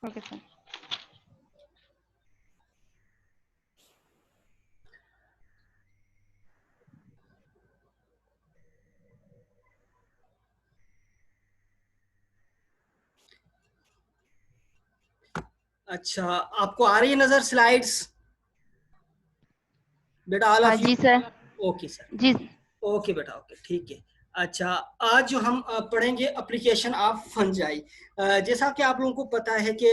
Okay sir. अच्छा, आपको आ रही है नजर स्लाइड्स बेटा? ऑल हाँ ऑफ यू? जी सर। ओके सर, जी ओके बेटा, ओके, ठीक है। अच्छा, आज जो हम पढ़ेंगे एप्लीकेशन ऑफ फंजाई। जैसा कि आप लोगों को पता है कि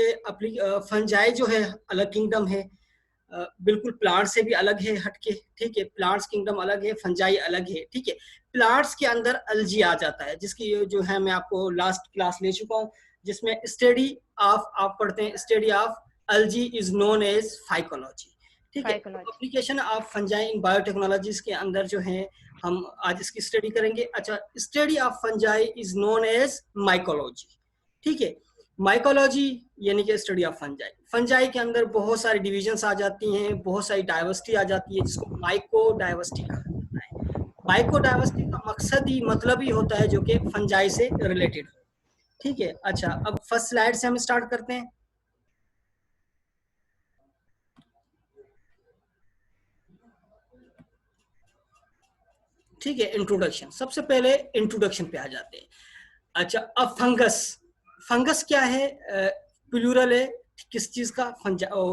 फंजाई जो है अलग किंगडम है, बिल्कुल प्लांट से भी अलग है हटके, ठीक है। प्लांट्स किंगडम अलग है, फंजाई अलग है, ठीक है। प्लांट्स के अंदर अलजी आ जाता है, जिसकी जो है मैं आपको लास्ट क्लास ले चुका हूँ, जिसमें स्टडी ऑफ आप पढ़ते हैं, study of algae is known as phycology, ठीक है। Phycology. Application of fungi in biotechnologies के अंदर जो है हम आज इसकी स्टडी करेंगे। अच्छा, study of fungi is known as mycology, ठीक है। माइकोलॉजी यानी कि स्टडी ऑफ फंजाई। फंजाई के अंदर बहुत सारी डिविजन्स आ जाती हैं, बहुत सारी डाइवर्सिटी आ जाती है, जिसको माइको डाइवर्सिटी कहा जाता है। माइको डाइवर्सिटी का मकसद ही मतलब ही होता है जो कि फंजाई से रिलेटेड हो, ठीक है। अच्छा, अब फर्स्ट स्लाइड से हम स्टार्ट करते हैं। ठीक है, इंट्रोडक्शन। सबसे पहले इंट्रोडक्शन पे आ जाते हैं। अच्छा, अब फंगस, फंगस क्या है? प्लूरल है किस चीज का?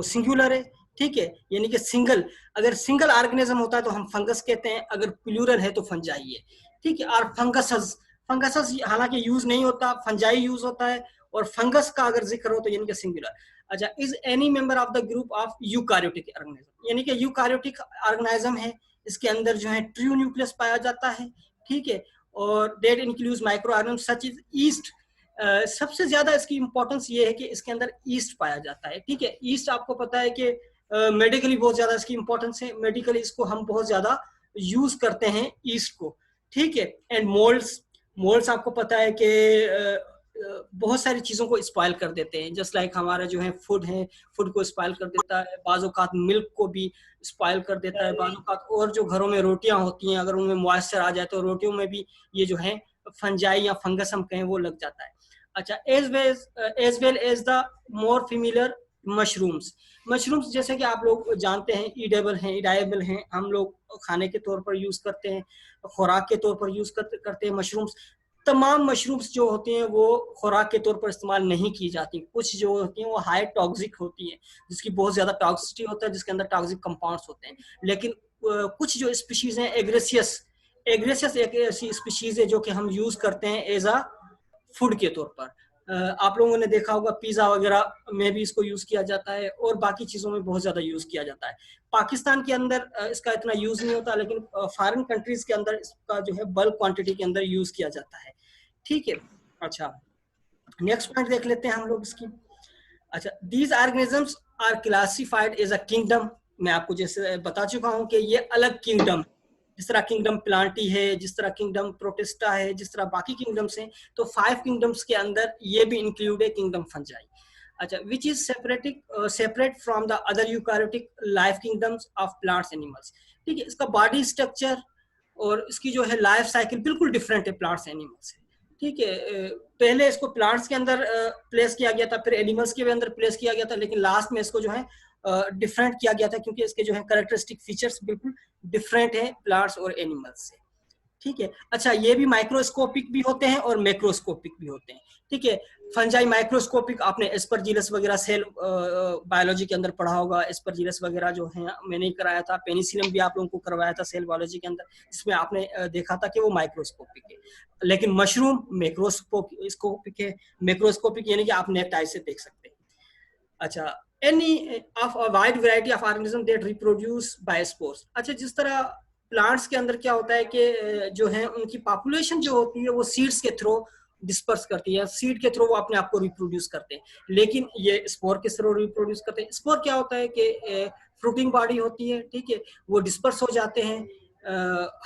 सिंगुलर है, ठीक है, यानी कि सिंगल। अगर सिंगल ऑर्गेनिज्म होता है तो हम फंगस कहते हैं, अगर प्लूरल है तो फंजाई है, ठीक है। और फंगसस, फंगसस हालांकि यूज नहीं होता, फंजाई यूज होता है। और फंगस का अगर जिक्र हो तो यानी कि सिंगुलर। अच्छा, is any member of the group of eukaryotic organism, यानी कि यूकारियोटिक ऑर्गेनिज्म है, इसके अंदर जो है ट्रू न्यूक्लियस पाया जाता है, ठीक है। और that includes micro organism such is east. सबसे ज्यादा इसकी इंपॉर्टेंस ये है कि इसके अंदर ईस्ट पाया जाता है, ठीक है। ईस्ट आपको पता है कि मेडिकली बहुत ज्यादा इसकी इंपॉर्टेंस है, मेडिकली इसको हम बहुत ज्यादा यूज करते हैं ईस्ट को, ठीक है। एंड मोल्ड्स, मोल्ड्स आपको पता है कि बहुत सारी चीजों को स्पॉइल कर देते हैं, जस्ट लाइक हमारा जो है फूड को स्पॉइल कर देता है, बाज़-औक़ात मिल्क को भी स्पॉइल कर देता है, बाज़-औक़ात और जो घरों में रोटियां होती हैं अगर उनमें मॉइस्चर आ जाए तो रोटियों में भी ये जो है फंजाई या फंगस हम कहें वो लग जाता है। अच्छा, as well as the more familiar mushrooms. Mushrooms जैसे कि आप लोग जानते हैं ईडेबल हैं, इडाएबल हैं, हम लोग खाने के तौर पर यूज करते हैं, खुराक के तौर पर यूज करते हैं मशरूम्स। तमाम मशरूम्स जो होती हैं वो खुराक के तौर पर इस्तेमाल नहीं की जाती, कुछ जो होती हैं वो हाई टॉक्सिक होती हैं, जिसकी बहुत ज्यादा टॉक्सिसिटी होता है, जिसके अंदर टॉक्सिक कंपाउंड्स होते हैं। लेकिन कुछ जो स्पीशीज हैं, एग्रेसियस, एग्रेसियस एक ऐसी स्पीशीज है जो कि हम यूज करते हैं एज अ फूड के तौर पर। आप लोगों ने देखा होगा पिज्जा वगैरह में भी इसको यूज किया जाता है, और बाकी चीजों में बहुत ज्यादा यूज किया जाता है। पाकिस्तान के अंदर इसका इतना यूज नहीं होता, लेकिन फॉरेन कंट्रीज के अंदर इसका जो है बल्क क्वांटिटी के अंदर यूज किया जाता है, ठीक है। अच्छा, नेक्स्ट पॉइंट देख लेते हैं हम लोग इसकी। अच्छा, these organisms are classified as a kingdom. मैं आपको जैसे बता चुका हूं कि ये अलग किंगडम, जिस तरह किंगडम प्लांटी है, जिस तरह किंगडम प्रोटिस्टा है, जिस तरह बाकी किंगडम्स हैं, तो 5 किंगडम्स के अंदर ये भी इंक्लूड है, किंगडम फंजाई। अच्छा, which is separate from the other eukaryotic life kingdoms of plants animals, ठीक है। इसका बॉडी स्ट्रक्चर और इसकी जो है लाइफ साइकिल बिल्कुल डिफरेंट है प्लांट्स एनिमल्स से, ठीक है। पहले इसको प्लांट्स के अंदर प्लेस किया गया था, फिर एनिमल्स के अंदर प्लेस किया गया था, लेकिन लास्ट में इसको जो है डिफरेंट किया गया था, क्योंकि इसके जो है कैरेक्टरिस्टिक फीचर्स बिल्कुल डिफरेंट है प्लांट्स और एनिमल्स से, ठीक है। अच्छा, ये भी माइक्रोस्कोपिक भी होते हैं और मैक्रोस्कोपिक भी होते हैं, ठीक है। फंजाई माइक्रोस्कोपिक, आपने एस्परजिलस वगैरह सेल बायोलॉजी के अंदर पढ़ा होगा, एस्परजिलस वगैरह जो है मैंने ही कराया था, पेनिसिलियम भी आप लोगों को करवाया था सेल बायोलॉजी के अंदर, जिसमें आपने देखा था कि वो माइक्रोस्कोपिक है। लेकिन मशरूम मैक्रोस्कोपिक है, मैक्रोस्कोपिक यानी कि आप नेट आई से देख सकते हैं। अच्छा, any of a wide variety of organisms that reproduce by spores। अच्छा, जिस तरह प्लांट्स के अंदर क्या होता है कि जो है उनकी पॉपुलेशन जो होती है वो सीड्स के थ्रू डिस्पर्स करती है, सीड के थ्रू वो अपने आप को रिप्रोड्यूस करते हैं, लेकिन ये स्पोर के थ्रू रिप्रोड्यूस करते हैं। स्पोर क्या होता है कि फ्रूटिंग बॉडी होती है, ठीक है, वो डिस्पर्स हो जाते हैं,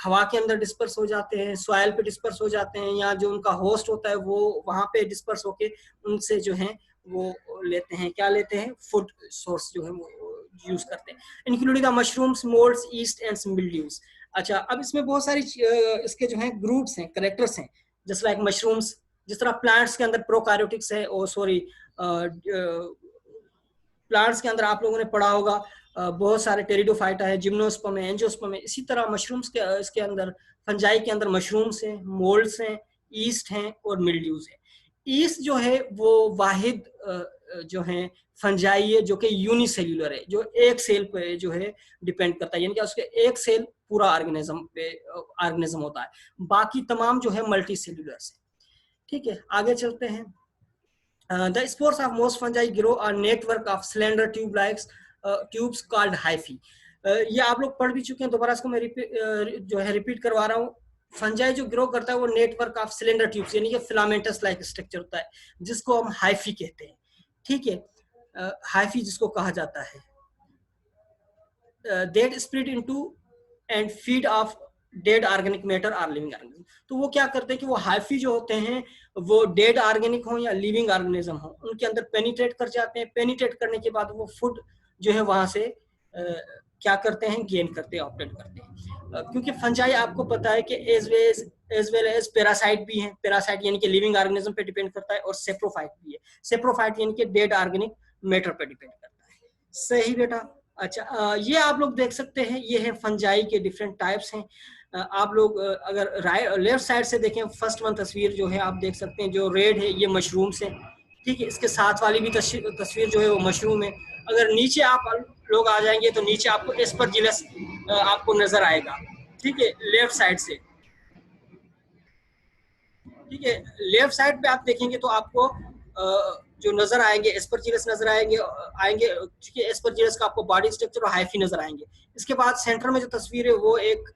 हवा के अंदर डिस्पर्स हो जाते हैं, सॉइल पे डिस्पर्स हो जाते हैं, या जो उनका होस्ट होता है वो वहां पे डिस्पर्स होके उनसे जो है वो लेते हैं, क्या लेते हैं, फूड सोर्स जो है वो यूज करते हैं, including the mushrooms, moulds, east and mildews. अच्छा, अब इसमें बहुत सारी इसके जो है ग्रुप्स हैं, करेक्टर्स हैं, जस्ट लाइक मशरूम्स, जिस तरह प्लांट्स के अंदर प्रोकार्योटिक्स है, और सॉरी प्लांट्स के अंदर आप लोगों ने पढ़ा होगा बहुत सारे टेरिडोफाइटा है, जिम्नोस्पर्म है, एंजियोस्पर्म है। इसी तरह मशरूम्स के इसके अंदर फंजाई के अंदर मशरूम्स हैं, मोल्ड्स हैं, ईस्ट हैं और मिल्ड्यूज हैं। ईस्ट जो है वो वाहिद जो है फंजाई है जो कि यूनिसेल्यूलर है, जो एक सेल पे जो है डिपेंड करता है, यानी कि उसके एक सेल पूरा ऑर्गेनिज्म होता है, बाकी तमाम जो है मल्टी सेल्यूलर है। ठीक है, आगे चलते हैं। The spores of most fungi grow a network of slender tubes called hyphae. ये आप लोग पढ़ भी चुके हैं, दोबारा इसको मैं जो है रिपीट करवा रहा हूँ। फंजाई जो ग्रो करता है वो नेटवर्क ऑफ सिलेंडर ट्यूब्स यानी कि फिलामेंटस लाइक स्ट्रक्चर होता है, जिसको हम हाइफी कहते हैं। ठीक है, हाइफी जिसको कहा जाता है, that split into and feed of dead organic matter और लिविंग ऑर्गेनिज्म। तो वो क्या करते हैं कि वो हाइफी जो होते हैं वो डेड ऑर्गेनिक हो या लिविंग ऑर्गेनिज्म हो, उनके अंदर पेनिट्रेट कर जाते हैं। पेनिट्रेट करने के बाद वो फूड जो है वहां से क्या करते हैं, गेन करते हैं, ऑप्टेन करते हैं। क्योंकि फंजाई आपको पता है कि एज वेल एज पैरासाइट भी हैं। पैरासाइट यानी कि लिविंग ऑर्गेनिज्म पे डिपेंड करता है, और सेप्रोफाइट भी है। सेप्रोफाइट यानी कि डेड ऑर्गेनिक मैटर पे डिपेंड करता है। सही बेटा। अच्छा, ये आप लोग देख सकते हैं, ये है फंजाई के डिफरेंट टाइप्स हैं। आप लोग अगर लेफ्ट साइड से देखें, फर्स्ट वन तस्वीर जो है आप देख सकते हैं, जो रेड है ये मशरूम्स है। ठीक है, इसके साथ वाली भी तस्वीर जो है वो मशरूम है। अगर नीचे आप लोग आ जाएंगे तो नीचे आपको एस्परजिलस आपको नजर आएगा। ठीक है, लेफ्ट साइड से। ठीक है, लेफ्ट साइड पे आप देखेंगे तो आपको जो नजर आएंगे एस्परजिलस नजर आएंगे क्योंकि एस्परजिलस का आपको बॉडी स्ट्रक्चर और हाइफी नजर आएंगे। इसके बाद सेंटर में जो तस्वीर है वो एक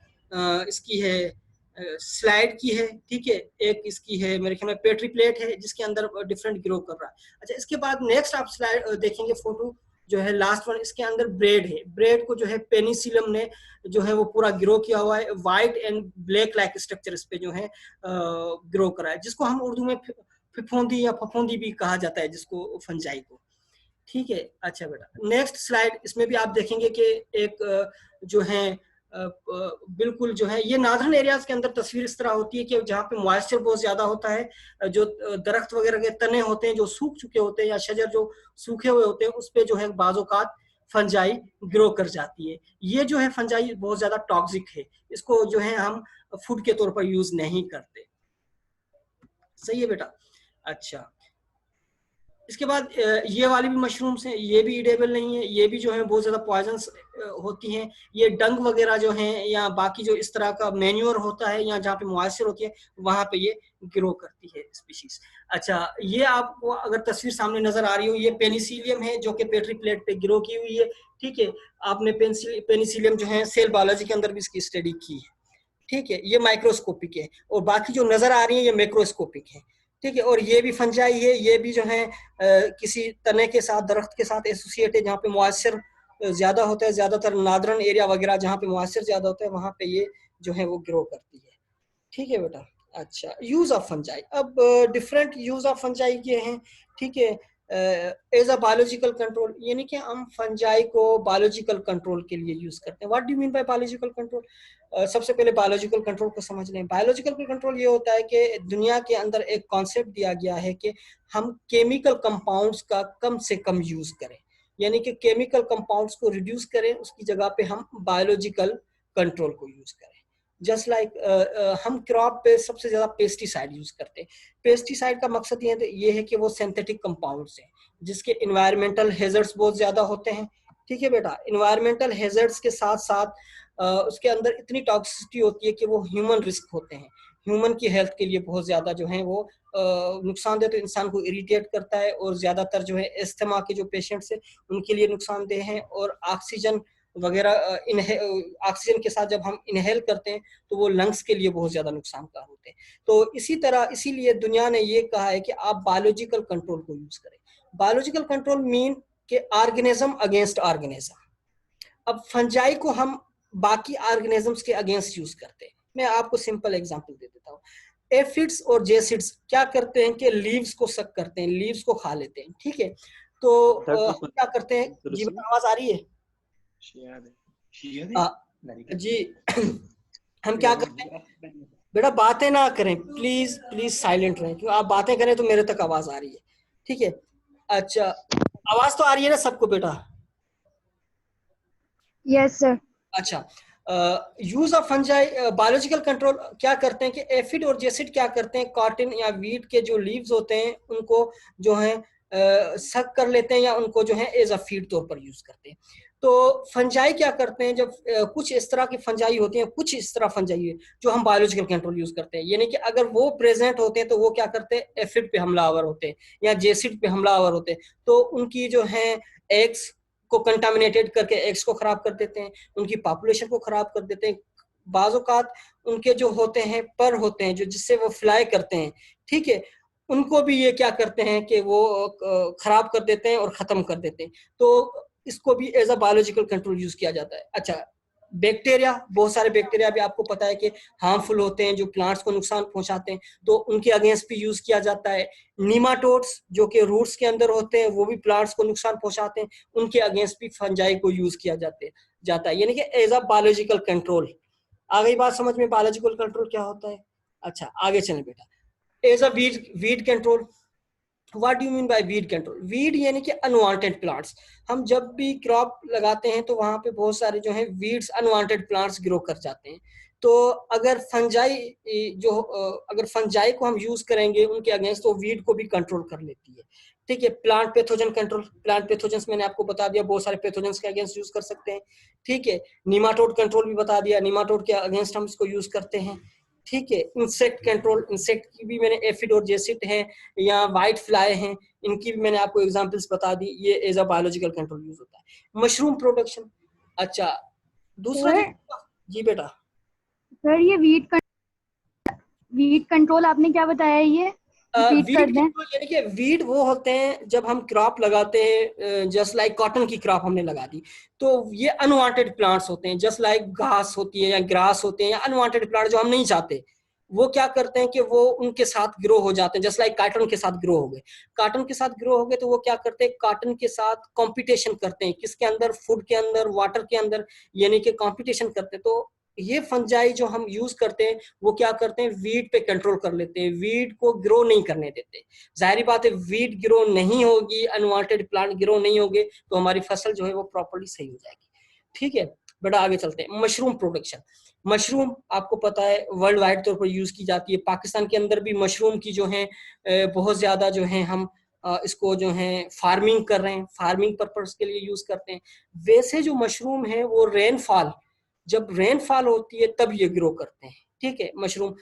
इसकी है, स्लाइड की है। ठीक है, एक इसकी है मेरे ख्याल में पेट्री प्लेट है जिसके अंदर डिफरेंट ग्रो कर रहा है। अच्छा, इसके बाद नेक्स्ट आप स्लाइड देखेंगे, फोटो जो है लास्ट वन, इसके अंदर ब्रेड है। ब्रेड को जो है पेनिसिलियम ने जो है वो पूरा ग्रो किया हुआ है, white and black like structure इस पे जो है ग्रो करा है, जिसको हम उर्दू में फिफोंदी या फफोंदी भी कहा जाता है, जिसको फंजाई को। ठीक है, अच्छा बेटा, नेक्स्ट स्लाइड। इसमें भी आप देखेंगे कि एक जो है बिल्कुल जो है ये नादरन एरियाज के अंदर तस्वीर इस तरह होती है कि जहाँ पे मॉइस्चर बहुत ज्यादा होता है, जो दरख्त वगैरह के तने होते हैं जो सूख चुके होते हैं या शजर जो सूखे हुए होते हैं उस पे जो है बाज़-औक़ात फंजाई ग्रो कर जाती है। ये जो है फंजाई बहुत ज्यादा टॉक्सिक है, इसको जो है हम फूड के तौर पर यूज नहीं करते। सही है बेटा। अच्छा, इसके बाद ये वाली भी मशरूम्स हैं, ये भी ईडेबल नहीं है, ये भी जो है बहुत ज्यादा पॉइजनस होती हैं। ये डंग वगैरह जो हैं या बाकी जो इस तरह का मैन्योर होता है या जहाँ पे मॉइस्चर होती है वहां पे ये ग्रो करती है स्पीशीज। अच्छा, ये आपको अगर तस्वीर सामने नजर आ रही हो, ये पेनिसिलियम है जो कि पेट्री प्लेट पे ग्रो की हुई है। ठीक है, आपने पेनिसिलियम जो है सेल बायोलॉजी के अंदर भी इसकी स्टडी की है। ठीक है, ये माइक्रोस्कोपिक है, और बाकी जो नजर आ रही है ये मैक्रोस्कोपिक है। ठीक है, और ये भी फंजाई है, ये भी जो है किसी तने के साथ, दरख्त के साथ एसोसिएट है, जहाँ पे मॉइस्चर ज्यादा होता है, ज्यादातर नादरन एरिया वगैरह जहाँ पे मॉइस्चर ज्यादा होता है वहां पे ये जो है वो ग्रो करती है। ठीक है बेटा। अच्छा, यूज ऑफ फंजाई, अब डिफरेंट यूज ऑफ फंजाई के हैं। ठीक है, एज अ बायोलॉजिकल कंट्रोल, यानी कि हम फंजाई को बायोलॉजिकल कंट्रोल के लिए यूज करते हैं। What do you mean by biological control? सबसे पहले बायोलॉजिकल कंट्रोल को समझ लें। बायोलॉजिकल कंट्रोल ये होता है कि दुनिया के अंदर एक कॉन्सेप्ट दिया गया है कि हम केमिकल कंपाउंड्स का कम से कम यूज करें, यानी कि केमिकल कंपाउंड्स को रिड्यूस करें, उसकी जगह पे हम बायोलॉजिकल कंट्रोल को यूज करें। जस्ट लाइक हम क्रॉप पे सबसे ज्यादा पेस्टिसाइड यूज करते हैं। पेस्टिसाइड का मकसद ये है कि वो सिंथेटिक कंपाउंड्स हैं जिसके इन्वायरमेंटल हेजर्ड्स बहुत ज्यादा होते हैं। ठीक है बेटा, इन्वायरमेंटल हेजर्ड्स के साथ साथ उसके अंदर इतनी टॉक्सिसिटी होती है कि वो ह्यूमन रिस्क होते हैं, ह्यूमन की हेल्थ के लिए बहुत ज्यादा जो है वो नुकसानदेह, तो इंसान को इरिटेट करता है, और ज्यादातर जो है अस्थमा के जो पेशेंट्स हैं उनके लिए नुकसानदेह हैं। और ऑक्सीजन वगैरह ऑक्सीजन के साथ जब हम इनहेल करते हैं तो वो लंग्स के लिए बहुत ज्यादा नुकसानकार होते हैं। तो इसी तरह इसीलिए दुनिया ने ये कहा है कि आप बायोलॉजिकल कंट्रोल को यूज करें। बायोलॉजिकल कंट्रोल मीन कि ऑर्गेनिज्म अगेंस्ट ऑर्गेनिज्म। अब फंजाई को हम बाकी ऑर्गेनिजम्स के अगेंस्ट यूज करते हैं। मैं आपको सिंपल एग्जांपल दे देता हूँ। एफिड्स और जेसिड्स क्या करते हैं कि लीव्स को सक करते हैं, लीव्स को खा लेते हैं। ठीक है, तो हम क्या करते हैं, जी आवाज आ रही है? जी हम क्या करते हैं बेटा, बातें ना करें प्लीज, प्लीज साइलेंट रहें, क्योंकि आप बातें करें तो मेरे तक आवाज आ रही है। ठीक है, अच्छा आवाज तो आ रही है ना सबको बेटा? Yes sir. अच्छा, use of fungi biological control क्या करते हैं कि एफिड और जेसिड क्या करते हैं, कॉटन या वीट के जो लीव्स होते हैं उनको जो है सक कर लेते हैं या उनको जो है एज अ फीड तौर पर यूज करते हैं। तो फंजाई क्या करते हैं, जब कुछ इस तरह की फंजाई होती हैं, कुछ इस तरह फंजाई है जो हम बायोलॉजिकल कंट्रोल यूज करते हैं, यानी कि अगर वो प्रेजेंट होते हैं तो वो क्या करते हैं, एफिड पे हमलावर होते हैं या जेसिड पे हमलावर होते हैं, तो उनकी जो है एग्स को कंटामिनेटेड करके एग्स को खराब कर देते हैं, उनकी पॉपुलेशन को खराब कर देते हैं। बाज़-औक़ात उनके जो होते हैं पर होते हैं जो जिससे वो फ्लाई करते हैं, ठीक है, उनको भी ये क्या करते हैं कि वो खराब कर देते हैं और खत्म कर देते हैं। तो इसको भी as a biological control use किया जाता है। अच्छा, बैक्टीरिया, बहुत सारे बैक्टीरिया भी आपको पता है कि हार्मफुल होते हैं, जो प्लांट्स को नुकसान पहुंचाते हैं, तो उनके अगेंस्ट भी यूज किया जाता है। नीमाटोड्स जो कि रूट्स के अंदर होते हैं, वो भी प्लांट्स को नुकसान पहुंचाते हैं, उनके अगेंस्ट भी फंजाई को यूज किया जाता है, यानी कि एज अ बायोलॉजिकल कंट्रोल। आ गई बात समझ में, बायोलॉजिकल कंट्रोल क्या होता है? अच्छा, आगे चलें बेटा। As a weed control, what do mean by weed control? Weed यानी कि अनवांटेड प्लांट्स। हम जब भी क्रॉप लगाते हैं तो वहां पे बहुत सारे जो है वीड्स, अनवांटेड प्लांट्स ग्रो कर जाते हैं। तो अगर फंजाई अगर फंजाई को हम यूज करेंगे उनके अगेंस्ट, तो वीड को भी कंट्रोल कर लेती है। ठीक है, plant pathogen control, plant pathogen मैंने आपको बता दिया, बहुत सारे पैथोजन के अगेंस्ट यूज कर सकते हैं। ठीक है, निमाटोड कंट्रोल भी बता दिया, निमाटोड के अगेंस्ट हम इसको यूज करते हैं। ठीक है, इंसेक्ट कंट्रोल, इंसेक्ट की भी मैंने एफिड और जेसिड है या वाइट फ्लाई हैं, इनकी भी मैंने आपको एग्जांपल्स बता दी, ये as a biological control use होता है। मशरूम प्रोडक्शन, अच्छा, दूसरा जो, सर जी बेटा, सर ये वीट कंट्रोल आपने क्या बताया, ये रिपीट कर वीड दें। कंट्रोल यानी कि वीड वो होते हैं जब हम क्रॉप लगाते हैं, जस्ट लाइक कॉटन की क्रॉप हमने लगा दी, तो ये अनवांटेड प्लांट्स होते हैं, जस्ट लाइक घास होती है या ग्रास होते हैं या अनवांटेड प्लांट जो हम नहीं चाहते, वो क्या करते हैं कि वो उनके साथ ग्रो हो जाते हैं, जस्ट लाइक कॉटन के साथ ग्रो हो गए। कॉटन के साथ ग्रो हो गए तो वो क्या करते हैं, कॉटन के साथ कंपटीशन करते हैं, किसके अंदर, फूड के अंदर, वाटर के अंदर, यानी कि कंपटीशन करते हैं। तो ये फंजाई जो हम यूज करते हैं वो क्या करते हैं, वीड पे कंट्रोल कर लेते हैं, वीड को ग्रो नहीं करने देते। जाहिर बात है, वीड ग्रो नहीं होगी, अनवांटेड प्लांट ग्रो नहीं होंगे, तो हमारी फसल जो है वो प्रॉपर्ली सही हो जाएगी। ठीक है बेटा, आगे चलते हैं। मशरूम प्रोडक्शन, मशरूम आपको पता है वर्ल्ड वाइड तौर पर यूज की जाती है, पाकिस्तान के अंदर भी मशरूम की जो है बहुत ज्यादा जो है हम इसको जो है फार्मिंग कर रहे हैं, फार्मिंग पर्पस के लिए यूज करते हैं। वैसे जो मशरूम है वो रेनफॉल, जब रेनफॉल होती है तब ये ग्रो करते हैं। ठीक है, मशरूम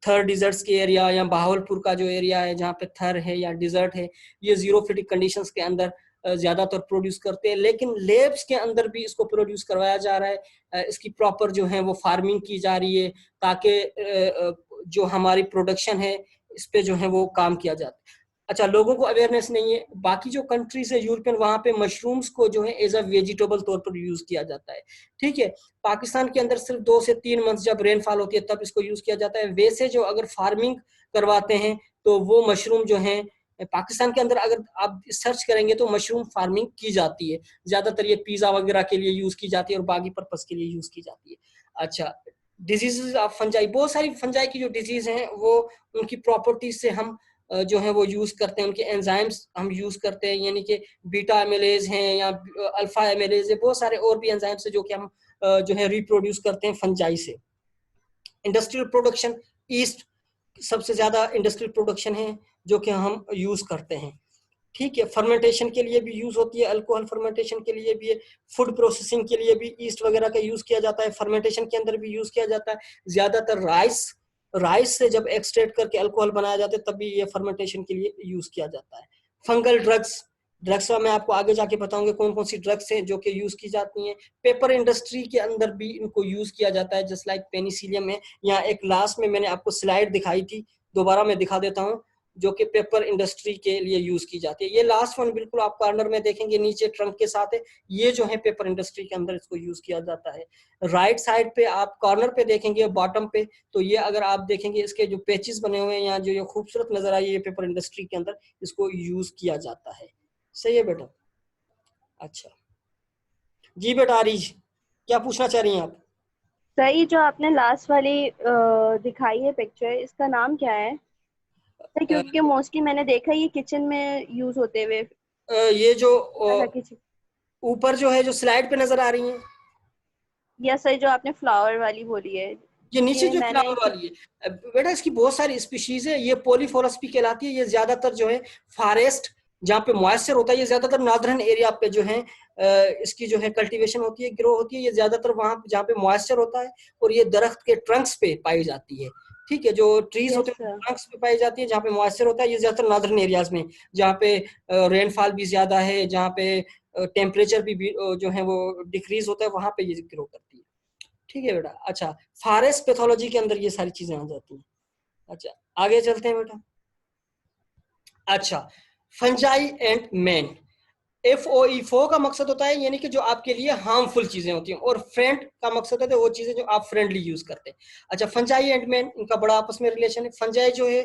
थर डिजर्ट्स के एरिया या बहावलपुर का जो एरिया है जहाँ पे थर है या डिजर्ट है, ये जीरोफिटिक कंडीशंस के अंदर ज्यादातर प्रोड्यूस करते हैं, लेकिन लेब्स के अंदर भी इसको प्रोड्यूस करवाया जा रहा है, इसकी प्रॉपर जो है वो फार्मिंग की जा रही है, ताकि जो हमारी प्रोडक्शन है इस पे जो है वो काम किया जाता है। अच्छा, लोगों को अवेयरनेस नहीं है, बाकी जो कंट्रीज है यूरोपियन, वहां पे मशरूम्स को जो है एज अ वेजिटेबल तौर पर यूज किया जाता है। ठीक है, पाकिस्तान के अंदर सिर्फ 2 से 3 मंथ जब रेनफॉल होती है तब इसको यूज किया जाता है। वैसे जो अगर फार्मिंग करवाते हैं तो वो मशरूम जो है पाकिस्तान के अंदर अगर आप सर्च करेंगे तो मशरूम फार्मिंग की जाती है, ज्यादातर ये पिज्जा वगैरह के लिए यूज की जाती है और बाकी पर्पस के लिए यूज की जाती है। अच्छा, डिजीजेस ऑफ फंजाई, बहुत सारी फंजाई की जो डिजीज हैं वो उनकी प्रॉपर्टीज से हम जो है वो यूज करते हैं, उनके एंजाइम्स हम यूज करते हैं, यानी कि बीटा एमिलेज हैं या अल्फा एमिलेज है, बहुत सारे और भी एंजाइम्स है जो कि हम जो है रिप्रोड्यूस करते हैं फंजाई से। इंडस्ट्रियल प्रोडक्शन, ईस्ट सबसे ज्यादा इंडस्ट्रियल प्रोडक्शन है जो कि हम यूज करते हैं। ठीक है, फर्मेंटेशन के लिए भी यूज होती है, अल्कोहल फर्मेंटेशन के लिए भी है, फूड प्रोसेसिंग के लिए भी ईस्ट वगैरह का यूज किया जाता है, फर्मेंटेशन के अंदर भी यूज किया जाता है। ज्यादातर राइस से जब एक्सट्रैक्ट करके अल्कोहल बनाया जाता है तब भी ये फर्मेंटेशन के लिए यूज किया जाता है। फंगल ड्रग्स, ड्रग्स का मैं आपको आगे जाके बताऊंगा कौन कौन सी ड्रग्स हैं जो कि यूज की जाती हैं। पेपर इंडस्ट्री के अंदर भी इनको यूज किया जाता है, जस्ट लाइक पेनिसिलियम है। यहाँ एक लास्ट में मैंने आपको स्लाइड दिखाई थी, दोबारा मैं दिखा देता हूँ, जो कि पेपर इंडस्ट्री के लिए यूज की जाती है। ये लास्ट वन बिल्कुल आप कॉर्नर में देखेंगे नीचे ट्रंक के साथ है, ये जो है पेपर इंडस्ट्री के अंदर इसको यूज किया जाता है। राइट साइड पे आप कॉर्नर पे देखेंगे बॉटम पे, तो ये अगर आप देखेंगे इसके जो पेचेस बने हुए हैं यहाँ जो ये खूबसूरत नजर आई है, पेपर इंडस्ट्री के अंदर इसको यूज किया जाता है। सही है बेटा? अच्छा जी बेटा, आरीज क्या पूछना चाह रही हैं आप? सही, जो आपने लास्ट वाली दिखाई है पिक्चर, इसका नाम क्या है सर? क्योंकि मोस्टली मैंने देखा है ये किचन में यूज होते हुए। ये जो अच्छा किसी, ऊपर जो है, जो स्लाइड पे नजर आ रही है, यस सर, जो आपने फ्लावर वाली बोली है, ये नीचे ये जो मैंने फ्लावर वाली है बेटा, इसकी बहुत सारी स्पीशीज है, ये पोलीफोरस भी कहलाती है। ये ज्यादातर जो है फॉरेस्ट जहाँ पे मॉइस्चर होता है, ये ज्यादातर नॉर्दर्न एरिया पे जो है इसकी जो है कल्टीवेशन होती है, ग्रो होती है। ये ज्यादातर वहां जहाँ पे मॉइस्चर होता है, और ये दरख्त के ट्रंक्स पे पाई जाती है। ठीक है, जो ट्रीज यस होते हैं सर। ट्रंक्स पे पाई जाती है, जहाँ पे मॉइस्चर होता है। ये ज्यादातर नॉर्दर्न एरियाज में, जहाँ पे रेनफॉल भी ज्यादा है, जहाँ पे टेम्परेचर भी जो है वो डिक्रीज होता है, वहां पे ये ग्रो करती है। ठीक है बेटा। अच्छा, फॉरेस्ट पैथोलॉजी के अंदर ये सारी चीजें आ जाती हैं। अच्छा, आगे चलते हैं बेटा। अच्छा, फंजाई एंड मैन। FOE का मकसद होता है यानी कि जो आपके लिए हार्मफुल चीजें होती हैं, और फ्रेंड का मकसद होता है वो चीजें जो आप फ्रेंडली यूज करते हैं। अच्छा, फंजाई एंड मैन, इनका बड़ा आपस में रिलेशन है। फंजाई जो है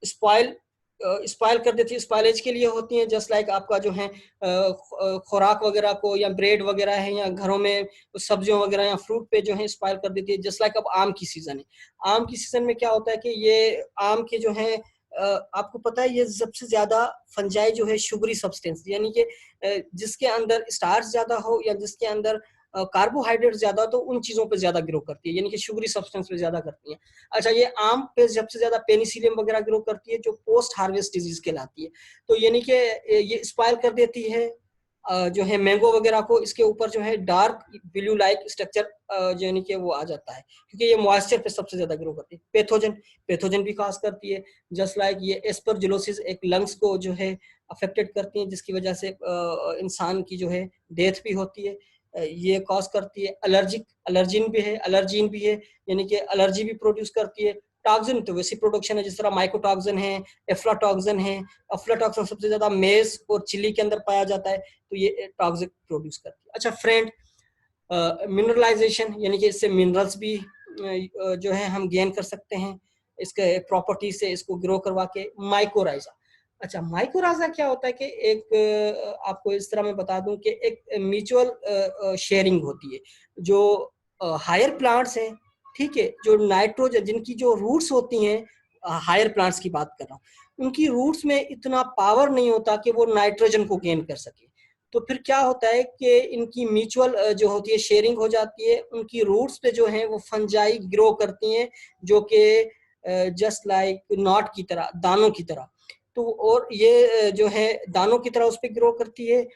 स्पॉइल स्पॉइल कर देती है, स्पॉइलेज के लिए होती हैं। जस्ट लाइक आपका जो है खुराक वगैरह को, या ब्रेड वगैरह है, या घरों में सब्जियों वगैरह या फ्रूट पे जो है स्पॉइल कर देती है। जस्ट लाइक अब आम की सीजन है, आम की सीजन में क्या होता है कि ये आम के जो है आपको पता है, ये सबसे ज्यादा फंजाई जो है शुगरी सब्सटेंस, यानी कि जिसके अंदर स्टार्च ज्यादा हो या जिसके अंदर कार्बोहाइड्रेट ज्यादा हो, तो उन चीजों पे ज्यादा ग्रो करती है, यानी कि शुगरी सब्सटेंस पे ज्यादा करती है। अच्छा, ये आम पे सबसे ज्यादा पेनिसिलियम वगैरह ग्रो करती है, जो पोस्ट हार्वेस्ट डिजीज कहलाती है। तो यानी कि ये स्पॉइल कर देती है जो है मैंगो वगैरह को। इसके ऊपर जो है डार्क ब्लू लाइक स्ट्रक्चर जो यानी कि वो आ जाता है, क्योंकि ये मॉइस्चर पे सबसे ज्यादा ग्रो करती है। पैथोजन भी काज करती है। जस्ट लाइक ये एस्परजिलोसिस एक लंग्स को जो है अफेक्टेड करती है, जिसकी वजह से इंसान की जो है डेथ भी होती है। ये कॉज करती है। एलर्जीन भी है, यानी कि एलर्जी भी प्रोड्यूस करती है। टॉक्सिन तो वैसी प्रोडक्शन है, जिस तरह माइकोटॉक्सिन है, एफ्लाटॉक्सिन है। अफ्लाटॉक्सिन सबसे ज्यादा मेज और चिली के अंदर पाया जाता है, तो ये टॉक्सिक प्रोड्यूस करती है। अच्छा फ्रेंड, मिनरलाइजेशन, यानी कि इससे मिनरल्स भी जो है हम गेन कर सकते हैं इसके प्रॉपर्टी से, इसको ग्रो करवा के। माइकोराइजा। अच्छा, माइकोराइजा क्या होता है कि एक आपको इस तरह मैं बता दूं कि एक म्यूचुअल शेयरिंग होती है। जो हायर प्लांट्स हैं, ठीक है, जो नाइट्रोजन, जिनकी जो रूट्स होती हैं, हायर प्लांट्स की बात कर रहा हूँ, उनकी रूट्स में इतना पावर नहीं होता कि वो नाइट्रोजन को गेन कर सके। तो फिर क्या होता है कि इनकी म्यूचुअल जो होती है शेयरिंग हो जाती है। उनकी रूट्स पे जो है वो फंजाई ग्रो करती हैं, जो कि जस्ट लाइक नॉट की तरह, दानों की तरह। तो और ये जो है दानों की तरह उस पर ग्रो करती है।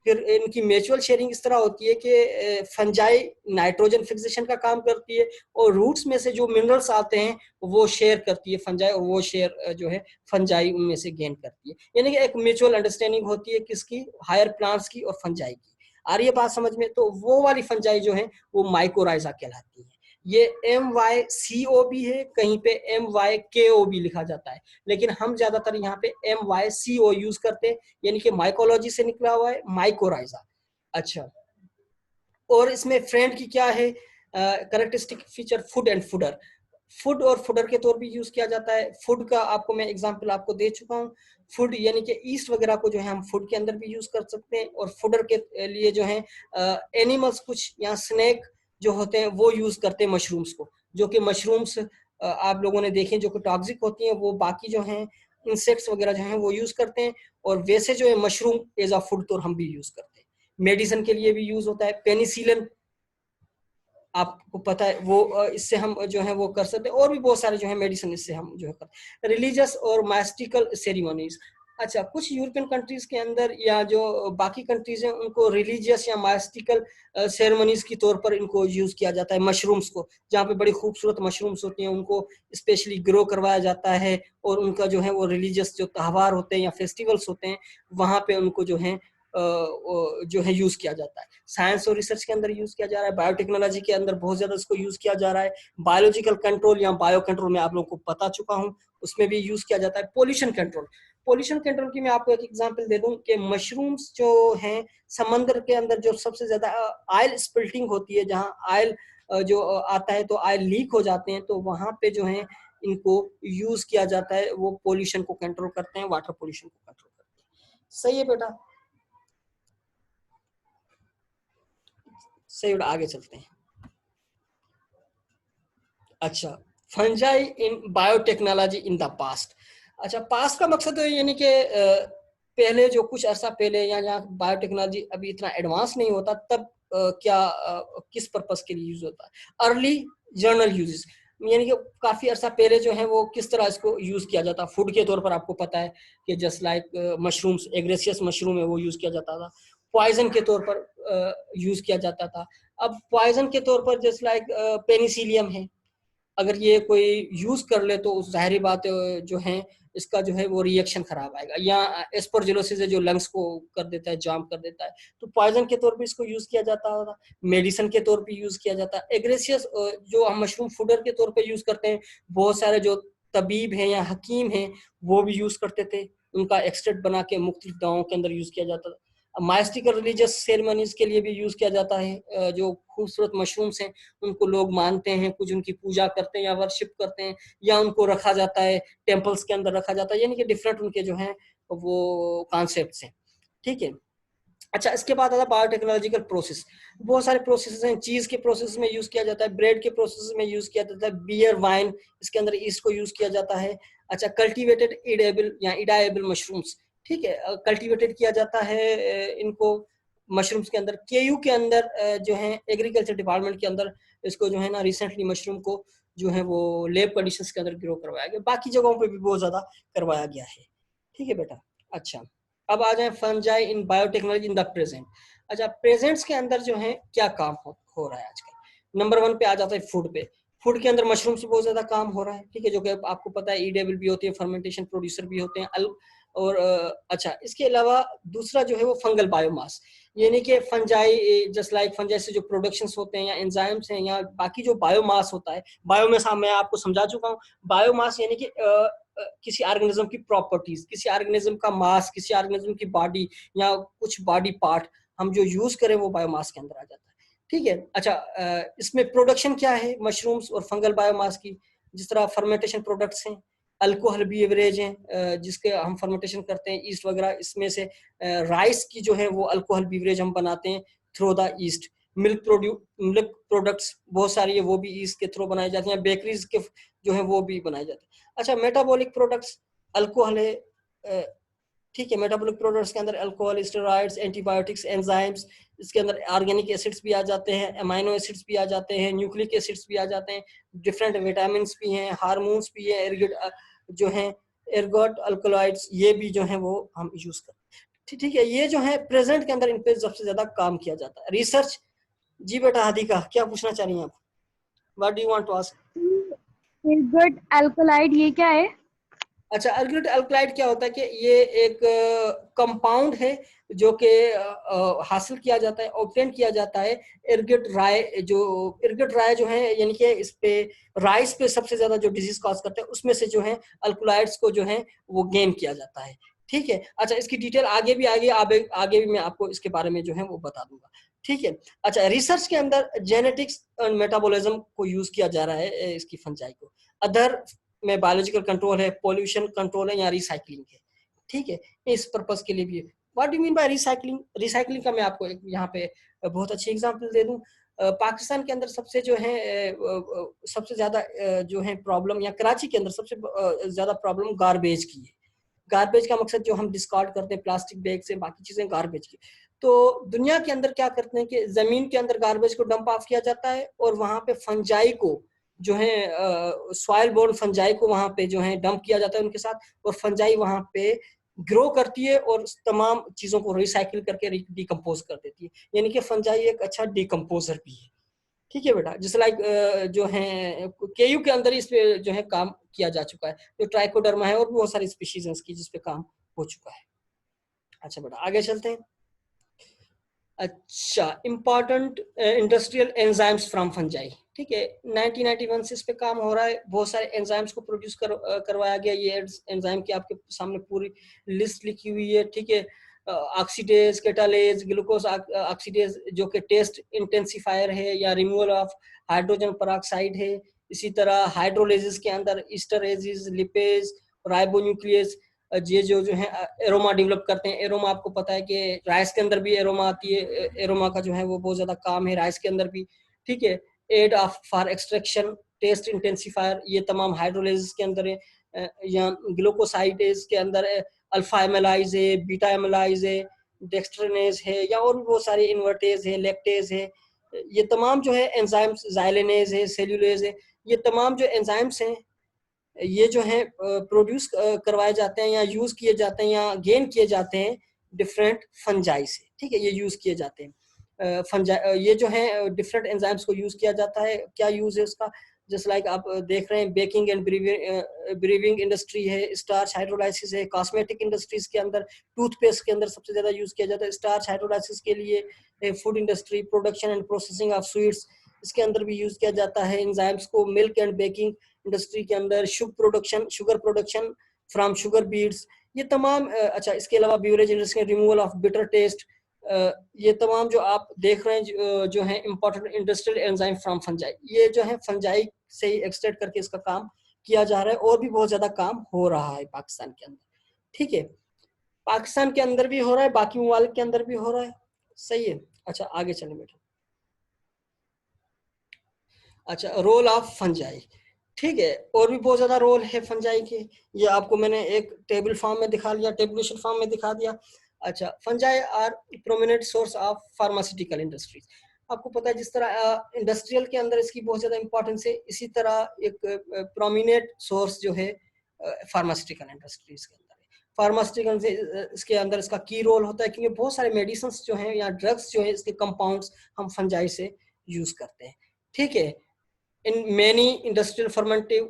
फिर इनकी म्यूचुअल शेयरिंग इस तरह होती है कि फंजाई नाइट्रोजन फिक्सेशन का काम करती है, और रूट्स में से जो मिनरल्स आते हैं वो शेयर करती है फंजाई, और वो शेयर जो है फंजाई उनमें से गेन करती है। यानी कि एक म्यूचुअल अंडरस्टैंडिंग होती है किसकी, हायर प्लांट्स की और फंजाई की। आ रही है बात समझ में? तो वो वाली फंजाई जो है वो माइकोराइजा कहलाती है। ये MYCO भी है, कहीं पे MYKO भी लिखा जाता है, लेकिन हम ज्यादातर यहाँ पे MYCO यूज करते हैं, यानी कि माइकोलॉजी से निकला हुआ है, माइकोराइजा। अच्छा, और इसमें फ्रेंड की क्या है characteristic feature? Food and fodder. Food और फूडर के तौर भी यूज किया जाता है। फूड का आपको मैं एग्जांपल आपको दे चुका हूँ। फूड यानी कि ईस्ट वगैरह को जो है हम फूड के अंदर भी यूज कर सकते हैं, और फूडर के लिए जो है एनिमल्स कुछ या स्नेक जो होते हैं वो यूज करते हैं मशरूम्स को, जो कि मशरूम्स आप लोगों ने देखे जो कि टॉक्सिक होती हैं, वो बाकी जो हैं इंसेक्ट्स वगैरह जो हैं वो यूज करते हैं। और वैसे जो है मशरूम एज अ फूड तो हम भी यूज करते हैं। मेडिसिन के लिए भी यूज होता है। पेनिसिलिन आपको पता है, वो इससे हम जो है वो कर सकते हैं, और भी बहुत सारे जो है मेडिसिन इससे हम जो है करते हैं। रिलीजियस और मास्टिकल सेरेमनीज। अच्छा, कुछ यूरोपियन कंट्रीज के अंदर या जो बाकी कंट्रीज हैं उनको रिलीजियस या मास्टिकल सेरेमनीज के तौर पर इनको यूज किया जाता है मशरूम्स को, जहाँ पे बड़ी खूबसूरत मशरूम्स होती हैं उनको स्पेशली ग्रो करवाया जाता है, और उनका जो है वो रिलीजियस जो त्यौहार होते हैं या फेस्टिवल्स होते हैं वहाँ पे उनको जो है जो है यूज किया जाता है। साइंस और रिसर्च के अंदर यूज किया जा रहा है। बायोटेक्नोलॉजी के अंदर बहुत ज्यादा इसको यूज किया जा रहा है। बायोलॉजिकल कंट्रोल या बायो कंट्रोल में आप लोगों को बता चुका हूं, उसमें भी यूज किया जाता है। Pollution control. पोल्यूशन कंट्रोल की मैं आपको एक एग्जांपल दे दूं कि मशरूम्स जो हैं समंदर के अंदर जो सबसे ज्यादा ऑयल स्पिल्टिंग होती है, जहां ऑयल जो आता है तो ऑयल लीक हो जाते हैं, तो वहां पे जो है इनको यूज किया जाता है। वो पोल्यूशन को कंट्रोल करते हैं, वाटर पोल्यूशन को कंट्रोल करते हैं। सही है बेटा? सही बेटा, आगे चलते हैं। अच्छा, fungi in biotechnology in the past. अच्छा, पास्ट का मकसद है यानी कि पहले जो कुछ अर्सा पहले या जहाँ बायोटेक्नोलॉजी अभी इतना एडवांस नहीं होता तब किस पर्पस के लिए यूज होता है। अर्ली जर्नल यूजेस यानी कि काफी अर्सा पहले जो है वो किस तरह इसको यूज किया जाता, फूड के तौर पर आपको पता है कि जस्ट लाइक मशरूम्स, एग्रेसियस मशरूम है वो यूज किया जाता था, पॉइजन के तौर पर यूज किया जाता था। अब पॉइजन के तौर पर जस्ट लाइक पेनिसिलियम है, अगर ये कोई यूज कर ले तो जाहिर बात जो है इसका जो है वो रिएक्शन खराब आएगा, या एस्परजिलोसिस है जो लंग्स को कर देता है, जाम कर देता है, तो पॉइजन के तौर पे इसको यूज किया जाता था, मेडिसिन के तौर पे यूज किया जाता है। एग्रेसियस जो हम मशरूम फूडर के तौर पे यूज करते हैं, बहुत सारे जो तबीब हैं या हकीम हैं वो भी यूज करते थे, उनका एक्सट्रैक्ट बना के मुख्तलिफ दवाओं के अंदर यूज किया जाता था। माइस्टिकल रिलीजियस सेरेमनीज के लिए भी यूज किया जाता है। जो खूबसूरत मशरूम्स हैं उनको लोग मानते हैं, कुछ उनकी पूजा करते हैं या वर्शिप करते हैं, या उनको रखा जाता है टेम्पल्स के अंदर रखा जाता है, यानी कि डिफरेंट उनके जो हैं वो कॉन्सेप्ट्स हैं। ठीक है, अच्छा इसके बाद आता है बायोटेक्नोलॉजिकल प्रोसेस। बहुत सारे प्रोसेस हैं, चीज के प्रोसेस में यूज किया जाता है, ब्रेड के प्रोसेस में यूज किया जाता है, बियर वाइन इसके अंदर ईस्ट को यूज किया जाता है। अच्छा, कल्टीवेटेड इडेबल या इडाएबल मशरूम्स, ठीक है, कल्टीवेटेड किया जाता है इनको मशरूम्स के अंदर। केयू के अंदर जो है एग्रीकल्चर डिपार्टमेंट के अंदर इसको जो है ना रिसेंटली मशरूम को जो है वो लैब कंडीशंस के अंदर ग्रो करवाया गया, बाकी जगहों पे भी बहुत ज्यादा करवाया गया है। ठीक है बेटा, अच्छा अब आ जाए fungi in biotechnology in the present. अच्छा, प्रेजेंट्स के अंदर जो है क्या काम हो रहा है आजकल। नंबर 1 पे आ जाता है फूड पे। फूड के अंदर मशरूम से बहुत ज्यादा काम हो रहा है, ठीक है, जो कि आपको पता है ईडेबल भी होते हैं, फर्मेंटेशन प्रोड्यूसर भी होते हैं, और अच्छा इसके अलावा दूसरा जो है वो फंगल बायोमास, यानी कि फंजाई जस्ट लाइक फंजाई से जो प्रोडक्शंस होते हैं या एंजाइम्स हैं या बाकी जो बायोमास होता है। बायोमास मैं आपको समझा चुका हूँ, बायोमास यानी कि किसी ऑर्गेनिज्म की प्रॉपर्टीज, किसी ऑर्गेनिज्म का मास, किसी ऑर्गेनिज्म की बॉडी या कुछ बॉडी पार्ट हम जो यूज करें वो बायोमास के अंदर आ जाता है। ठीक है, अच्छा इसमें प्रोडक्शन क्या है मशरूम्स और फंगल बायोमास की, जिस तरह फर्मेंटेशन प्रोडक्ट्स हैं, अल्कोहल बीवरेज हैं जिसके हम फर्मेंटेशन करते हैं, ईस्ट वगैरह, इसमें से राइस की जो है वो अल्कोहल बीवरेज हम बनाते हैं through the east. Milk products बहुत सारी है वो भी ईस्ट के थ्रू बनाई जाती हैं, बेकरीज के जो है वो भी बनाए जाते हैं। अच्छा, मेटाबॉलिक प्रोडक्ट्स, अल्कोहल है, ठीक है, मेटाबॉलिक प्रोडक्ट्स के अंदर अल्कोहल, स्टेरॉइड्स, एंटीबायोटिक्स, एंजाइम्स, इसके अंदर ऑर्गेनिक एसिड्स भी आ जाते हैं, अमाइनो एसिड्स भी आ जाते हैं, न्यूक्लिक एसिड्स भी आ जाते हैं, डिफरेंट विटामिन भी हैं, हार्मोन्स भी है, जो है एर्गोट अल्कलॉइड्स, ये भी जो है वो हम यूज करते हैं। ठीक है, ये जो है प्रेजेंट के अंदर इन पे सबसे ज्यादा काम किया जाता है। रिसर्च, जी बेटा हादिका क्या पूछना चाह रही हैं आप, what do you want to ask. Ergot alkaloid ये क्या है? अच्छा, एर्गट अल्कलाइड क्या होता है कि ये एक कंपाउंड है जो कि हासिल किया जाता है, ऑब्टेन किया जाता है एर्गट राय, जो एर्गट राय जो है यानी कि इस पे राइस पे सबसे ज्यादा जो डिजीज कॉज करते हैं उसमें से जो है अल्कलाइड्स को जो है वो गेन किया जाता है। ठीक है, अच्छा इसकी डिटेल आगे भी मैं आपको इसके बारे में जो है वो बता दूंगा। ठीक है, अच्छा रिसर्च के अंदर जेनेटिक्स और मेटाबॉलिज्म को यूज किया जा रहा है इसकी फंजाई को। अदर में बायोलॉजिकल कंट्रोल है, पॉल्यूशन कंट्रोल है या रिसाइकलिंग है। ठीक है, इस पर्पस के लिए भी। What do mean bye recycling, recycling का मैं आपको यहाँ पे बहुत अच्छी एग्जांपल दे दूं। पाकिस्तान के अंदर सबसे जो है सबसे ज्यादा जो है प्रॉब्लम, या कराची के अंदर सबसे ज्यादा प्रॉब्लम गार्बेज की है। गार्बेज का मकसद जो हम डिस्कार्ड करते हैं प्लास्टिक बैग से, बाकी चीजें गार्बेज की। तो दुनिया के अंदर क्या करते हैं कि जमीन के अंदर गार्बेज को डंप ऑफ किया जाता है और वहां पे फंजाई को जो है सॉइल बोर्न फंजाई को वहां पे जो है डंप किया जाता है उनके साथ, और फंजाई वहां पे ग्रो करती है और तमाम चीजों को रिसाइकिल करके डिकम्पोज कर देती है, यानी कि फंजाई एक अच्छा डिकम्पोजर भी है। ठीक है बेटा, जिस लाइक जो है केयू के अंदर इस पे जो है काम किया जा चुका है, जो ट्राइकोडर्मा है और भी बहुत सारी स्पीशीज हैं इसकी जिस पे काम हो चुका है। अच्छा बेटा आगे चलते हैं। अच्छा, important industrial enzymes from fungi. ठीक है, 1991 से इस पे काम हो रहा है, बहुत सारे एंजाइम्स को प्रोड्यूस करवाया गया। ये एंजाइम की आपके सामने पूरी लिस्ट लिखी हुई है। ठीक है, ऑक्सीडेज, कैटालेज, ग्लूकोज ऑक्सीडेज जो कि टेस्ट इंटेंसिफायर है या रिमूवल ऑफ हाइड्रोजन पेरोक्साइड है। इसी तरह हाइड्रोलेजिस के अंदर ईस्टरेजिस, लिपेज, राइबोन्यूक्लियस, ये जो है एरोमा डेवलप करते हैं। एरोमा आपको पता है कि राइस के अंदर भी एरोमा आती है, एरोमा का जो है वो बहुत ज्यादा काम है राइस के अंदर भी। ठीक है, aid of for extraction, taste intensifier, ये तमाम हाइड्रोलाइसिस के अंदर है, या ग्लूकोसाइडेज के अंदर है, अल्फा एमिलाइज है, बीटा एमिलाइज है, डेक्स्ट्रोनेज है, या और भी बहुत सारे इन्वर्टेज है, लैक्टेज है, ये तमाम जो है एंजाइम्स, जाइलेनेज है, सेल्यूलेज है, ये तमाम जो एंजाइम्स हैं ये जो है प्रोड्यूस करवाए जाते हैं या यूज किए जाते हैं या गेन किए जाते हैं डिफरेंट फंजाई से। ठीक है, ये यूज किए जाते हैं फंजाई, ये जो है डिफरेंट एंजाइम्स को यूज किया जाता है। क्या यूज है उसका, जस्ट लाइक आप देख रहे हैं बेकिंग एंड ब्रीविंग इंडस्ट्री है, स्टार्च हाइड्रोलाइसिस है, कॉस्मेटिक इंडस्ट्रीज के अंदर, टूथपेस्ट के अंदर सबसे ज्यादा यूज किया जाता है स्टार्च हाइड्रोलाइसिस के लिए। Food industry, production and processing of sweets, इसके अंदर भी यूज किया जाता है एंजाइम्स को। मिल्क एंड बेकिंग इंडस्ट्री के अंदर sugar production from sugar beets, ये तमाम अच्छा, इसके अलावा beverage industry, removal of bitter taste, ये तमाम जो आप देख रहे हैं जो है important industrial enzyme from fungi, ये जो है फंजाई से ही एक्सट्रैक्ट करके इसका काम किया जा रहा है, और भी बहुत ज्यादा काम हो रहा है पाकिस्तान के अंदर। ठीक है, पाकिस्तान के अंदर भी हो रहा है, बाकी ममालिक के अंदर भी हो रहा है। सही है, अच्छा आगे चले बेटा। अच्छा, रोल ऑफ फंजाई, ठीक है, और भी बहुत ज्यादा रोल है फंजाई के, ये आपको मैंने एक टेबल फॉर्म में दिखा लिया, टेबुलेशन फॉर्म में दिखा दिया। अच्छा, fungi are prominent source of pharmaceutical industries, आपको पता है जिस तरह इंडस्ट्रियल के अंदर इसकी बहुत ज्यादा इंपॉर्टेंस है, इसी तरह एक प्रोमिनेंट सोर्स जो है फार्मास्यूटिकल इंडस्ट्रीज के अंदर है। फार्मास्यूटिकल इसके अंदर इसका की रोल होता है, क्योंकि बहुत सारे मेडिसिन जो हैं या ड्रग्स जो है इसके कंपाउंड्स हम फंजाई से यूज करते हैं। ठीक है, in many industrial fermentive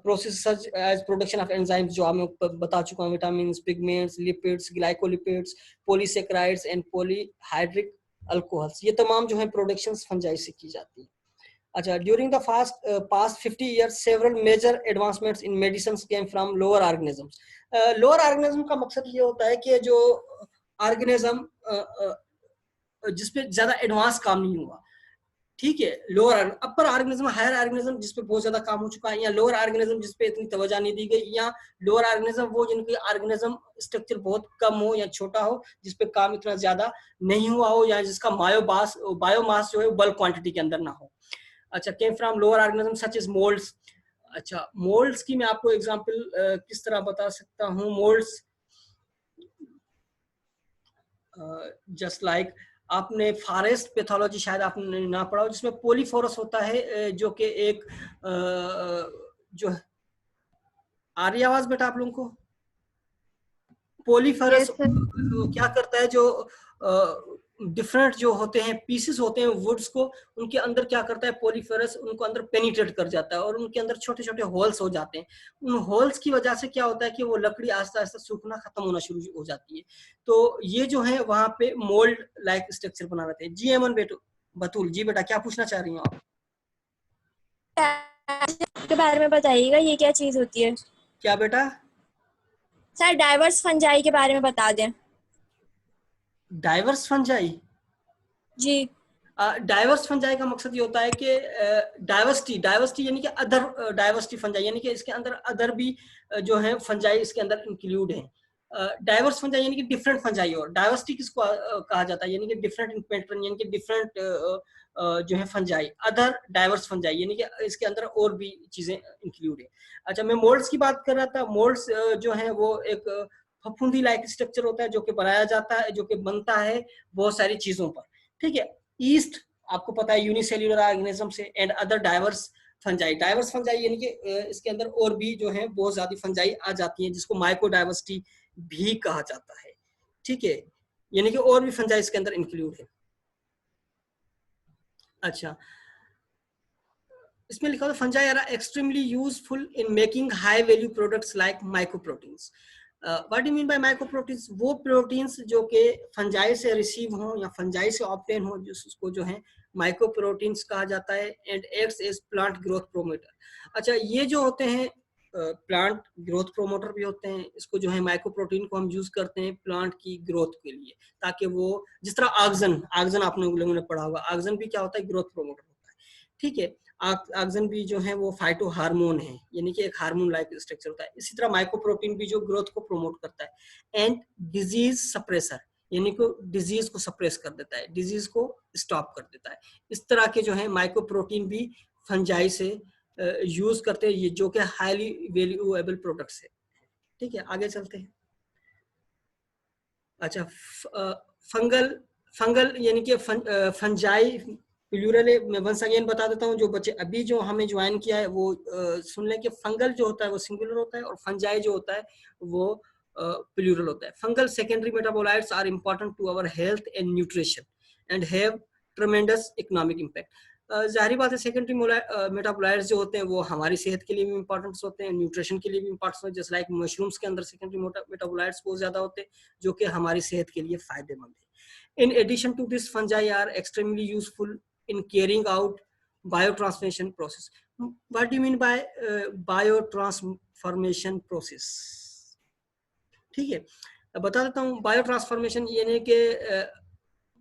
processes such as production of enzymes, जो मैं बता चुका हूँ, vitamin, pigments, lipids, glycolipids, polysaccharides and polyhydric alcohols, ये तमाम जो है प्रोडक्शंस फंजाई से की जाती है। अच्छा, during the past 50 years several major advancements in medicines came from lower organisms। Lower organism का मकसद ये होता है कि जो ऑर्गेनिज्म जिसपे ज्यादा एडवांस काम नहीं हुआ, ठीक है, lower upper organism, higher organism जिसपे बहुत ज्यादा काम हो चुका है, या लोअर ऑर्गेनिज्म जिसपे इतनी तवज्जो नहीं दी गई, या लोअर ऑर्गेनिज्म वो जिनकी ऑर्गेनिज्म स्ट्रक्चर बहुत कम हो या छोटा हो, जिसपे काम इतना ज्यादा नहीं हुआ हो, या जिसका बायोमास जो है बल्क क्वांटिटी के अंदर ना हो। अच्छा, came from lower organism such is moulds. अच्छा, मोल्ड्स की मैं आपको एग्जांपल किस तरह बता सकता हूँ। मोल्ड्स जस्ट लाइक आपने फॉरेस्ट पैथोलॉजी शायद आपने ना पढ़ा हो, जिसमें पोलीफोरस होता है, जो कि एक जो आ रही है आवाज बेटा आप लोगों को? पोलीफोरस क्या करता है, जो डिफरेंट जो होते हैं पीसेस होते हैं वुड्स को, उनके अंदर क्या करता है पोलीफेरस, उनको अंदर पेनिट्रेट कर जाता है और उनके अंदर छोटे छोटे होल्स हो जाते हैं। उन होल्स की वजह से क्या होता है कि वो लकड़ी आस्ते आस्ते सूखना खत्म होना शुरू हो जाती है। तो ये जो है वहां पे मोल्ड लाइक स्ट्रक्चर बना रहते हैं। जी एमन बतूल जी बेटा क्या पूछना चाह रही हो आप? के बारे में बताइएगा, ये क्या चीज होती है? क्या बेटा? सर डाइवर्स फंजाई के बारे में बता दें। डाइवर्स फंजाई जी, डाइवर्स फंजाई का मकसद ये होता है कि डाइवर्सिटी यानी कि अदर डाइवर्सिटी फंजाई, यानी कि इसके अंदर अदर भी जो है फंजाई इसके अंदर इंक्लूड है। डाइवर्स फंजाई यानी कि डिफरेंट फंजाई, और डाइवर्सिटी किसको कहा जाता है, यानी कि डिफरेंट इन पैटर्न, यानी कि डिफरेंट जो है फंजाई, अदर डाइवर्स फंजाई यानी कि इसके अंदर और भी चीजें इंक्लूड है। अच्छा, मैं मोल्ड्स की बात कर रहा था। मोल्ड्स जो है वो एक फफूंदी लाइक स्ट्रक्चर होता है जो कि बनाया जाता है, जो कि बनता है बहुत सारी चीजों पर। ठीक है, ईस्ट आपको पता है यूनिसेल्यूलर ऑर्गेनिज्म से, and other diverse fungi. Diverse fungi यानी कि इसके अंदर और भी जो है बहुत ज्यादा फंजाई आ जाती है, जिसको माइक्रोडाइवर्सिटी भी कहा जाता है। ठीक है, यानी कि और भी फंजाई इसके अंदर इंक्लूड है। अच्छा, इसमें लिखा हुआ fungi are extremely useful in making high value products like microproteins. What do mean by microproteins? वो प्रोटीन्स जो कि फंजाई से रिसीव हो या फंजाई से ऑब्टेन हो, जिसको जो है माइक्रोप्रोटीन्स कहा जाता है, and acts as plant growth promoter. अच्छा, ये जो होते हैं प्लांट ग्रोथ प्रोमोटर भी होते हैं। इसको जो है माइक्रोप्रोटीन को हम यूज करते हैं प्लांट की ग्रोथ के लिए, ताकि वो जिस तरह ऑक्सिजन आपने लोगों ने पढ़ा होगा, ऑक्सिजन भी क्या होता है, ग्रोथ प्रोमोटर होता है। ठीक है, ऑक्सिजन भी जो है वो फाइटो हार्मोन है, यानी कि एक हार्मोन लाइक स्ट्रक्चर होता है। इसी तरह माइक्रोप्रोटीन भी जो ग्रोथ को प्रोमोट करता है। एंड डिजीज सप्रेसर, यानी कि डिजीज को सप्रेस कर देता है, डिजीज को स्टॉप कर देता है। इस तरह के जो है माइक्रोप्रोटीन भी फंजाई से यूज करते हैं, ये जो कि हाईली वैल्यूएबल प्रोडक्ट्स है। ठीक है, आगे चलते हैं। अच्छा, फंगल फंगल यानी कि फंजाई प्लूरल है। मैं वंस अगेन बता देता हूँ, जो बच्चे अभी जो हमें ज्वाइन किया है वो सुन लें कि फंगल जो होता है वो सिंगुलर होता है और फंजाई जो होता है वो प्लूरल होता है। Fungal secondary metabolites are important to our health and nutrition and have tremendous economic impact. जाहिर बात है सेकेंडरी मेटाबोलाइट्स जो होते हैं वो हमारी सेहत के लिए भी इंपॉर्टेंट होते हैं, न्यूट्रिशन के लिए भी इंपॉर्टेंट होते हैं। जैसे लाइक मशरूम्स के अंदर सेकेंडरी मेटाबोलाइट्स बहुत ज्यादा होते हैं जो कि हमारी सेहत के लिए फायदेमंद है। In addition to this, fungi are extremely useful in carrying out biotransformation process. What do you mean by biotransformation process? ठीक है, बता देता हूँ। बायोट्रांसफॉर्मेशन यानी कि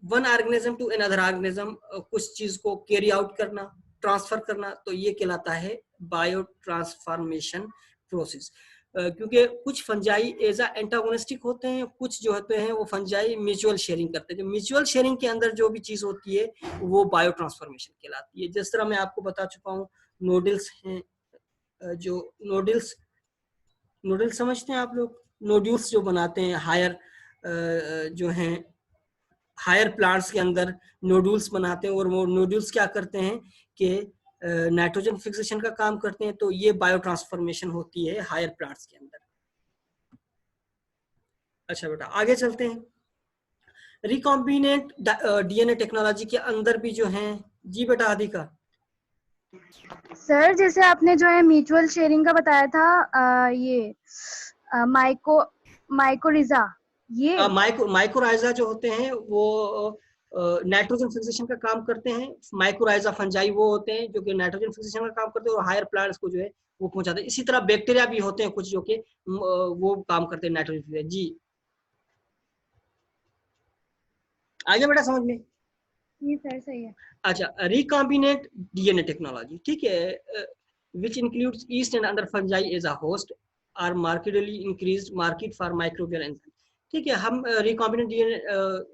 one organism to another organism, कुछ चीज को कैरी आउट करना, ट्रांसफर करना, तो ये कहलाता है बायोट्रांसफॉर्मेशन प्रोसेस। क्योंकि कुछ फंजाई एज एंटागोनिस्टिक होते हैं, कुछ जो होते हैं वो फंजाई म्यूचुअल शेयरिंग करते हैं। जो म्यूचुअल शेयरिंग के अंदर जो भी चीज होती है वो बायो ट्रांसफॉर्मेशन कहलाती है। जिस तरह मैं आपको बता चुका हूँ, नोडल्स हैं, जो नोडल्स नोडल्स समझते हैं आप लोग, नोड्यूल्स जो बनाते हैं हायर जो हैं हायर प्लांट्स के अंदर नोडल्स बनाते हैं, और वो नोडल्स क्या करते हैं कि नाइट्रोजन फिक्सेशन का काम करते हैं। तो ये बायो ट्रांसफॉर्मेशन होती है हायर प्लांट्स के अंदर। अच्छा बेटा आगे चलते हैं। रिकॉम्बिनेंट डीएनए टेक्नोलॉजी के अंदर भी जो है, जी बेटा आदिका। सर जैसे आपने जो है म्यूचुअल शेयरिंग का बताया था, ये माइकोरिजा, ये माइकोराइजा जो होते हैं वो नाइट्रोजन फिक्सेशन का काम करते हैं। माइकोराइजा फंजाई वो होते हैं जो कि नाइट्रोजन फिक्सेशन का काम करते हैं और हायर प्लांट्स को जो है वो पहुंचाते हैं। इसी तरह बैक्टीरिया भी होते हैं कुछ जो कि वो काम करते हैं नाइट्रोजन फिक्सेशन। जी आगे बेटा समझ में? ये सर सही है। अच्छा, रिकॉम्बिनेंट डीएनए टेक्नोलॉजी, ठीक है, which includes yeast and other fungi as a host are markedly increased market for microbial enzymes। ठीक है, हम रिकॉम्बिनेंट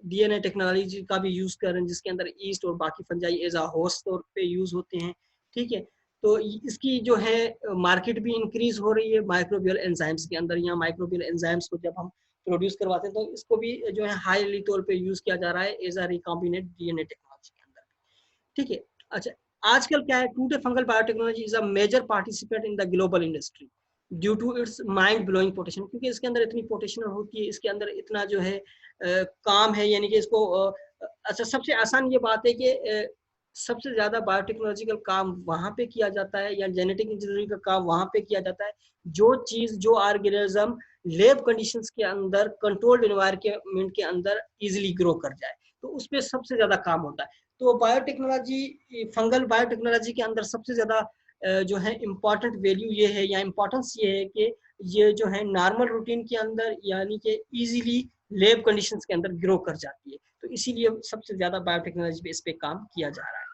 डीएनए टेक्नोलॉजी का भी यूज कर रहे हैं जिसके अंदर ईस्ट और बाकी फंजाई एज अ होस्ट तौर पे यूज होते हैं। ठीक है, तो इसकी जो है मार्केट भी इंक्रीज हो रही है माइक्रोबियल एंजाइम्स के अंदर। यहाँ माइक्रोबियल एंजाइम्स को जब हम प्रोड्यूस करवाते हैं तो इसको भी जो है हाईली तौर पे यूज किया जा रहा है as a recombinant DNA technology के अंदर। ठीक है, अच्छा आजकल क्या है, today fungal biotechnology is a major participant in the global industry due to its mind blowing potential. क्योंकि इसके अंदर इतनी पोटेंशियल होती है, इसके अंदर इतना जो है काम है, यानी कि इसको अच्छा सबसे आसान ये बात है कि सबसे ज्यादा बायोटेक्नोलॉजिकल काम वहां पे किया जाता है या जेनेटिक इंजीनियरिंग का काम वहां पे किया जाता है जो चीज जो ऑर्गेनिज्म लेब कंडीशंस के अंदर कंट्रोल्ड एनवायरनमेंट के अंदर इजीली ग्रो कर जाए, तो उस पर सबसे ज्यादा काम होता है। तो बायोटेक्नोलॉजी, फंगल बायोटेक्नोलॉजी के अंदर सबसे ज्यादा जो है इम्पोर्टेंट वैल्यू ये है या इम्पोर्टेंस ये है कि ये जो है नॉर्मल रूटीन के अंदर यानी कि इजीली लेब कंडीशंस के अंदर ग्रो कर जाती है, तो इसीलिए सबसे ज्यादा बायोटेक्नोलॉजी पे इस पे काम किया जा रहा है।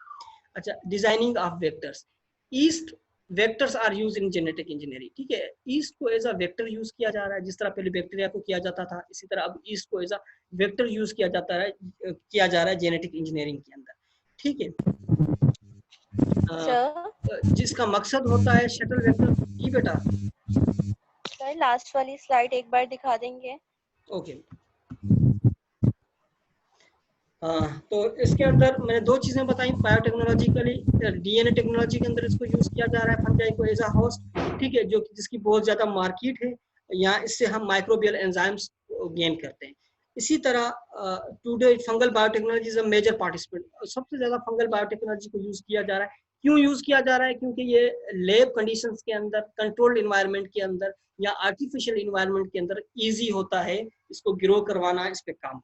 अच्छा, designing of vectors, yeast vectors are use in genetic engineering. ठीक है, ईस्ट को एज अ वेक्टर यूज किया जा रहा है, जिस तरह पहले बैक्टीरिया को किया जाता था, इसी तरह अब ईस्ट को एज अ वेक्टर यूज किया जा रहा है जेनेटिक इंजीनियरिंग के अंदर। ठीक है, जिसका मकसद होता है शटल वेक्टर। जी बेटा सर लास्ट वाली स्लाइड एक बार दिखा देंगे? ओके। तो इसके अंदर मैंने दो चीजें बताई, बायोटेक्नोलॉजिकली डीएनए टेक्नोलॉजी के अंदर इसको यूज किया जा रहा है फंजाई को एज अ होस्ट। ठीक है, जो जिसकी बहुत ज्यादा मार्केट है, या इससे हम माइक्रोबियल एंजाइम्स गेन करते हैं। इसी तरह today fungal biotechnology is a major participant, सबसे ज्यादा फंगल बायोटेक्नोलॉजी को यूज किया जा रहा है। क्यों यूज किया जा रहा है? क्योंकि ये लैब कंडीशंस के अंदर, कंट्रोल्ड एनवायरनमेंट के अंदर या आर्टिफिशियल एनवायरनमेंट के अंदर इजी होता है इसको ग्रो करवाना, इस पे काम।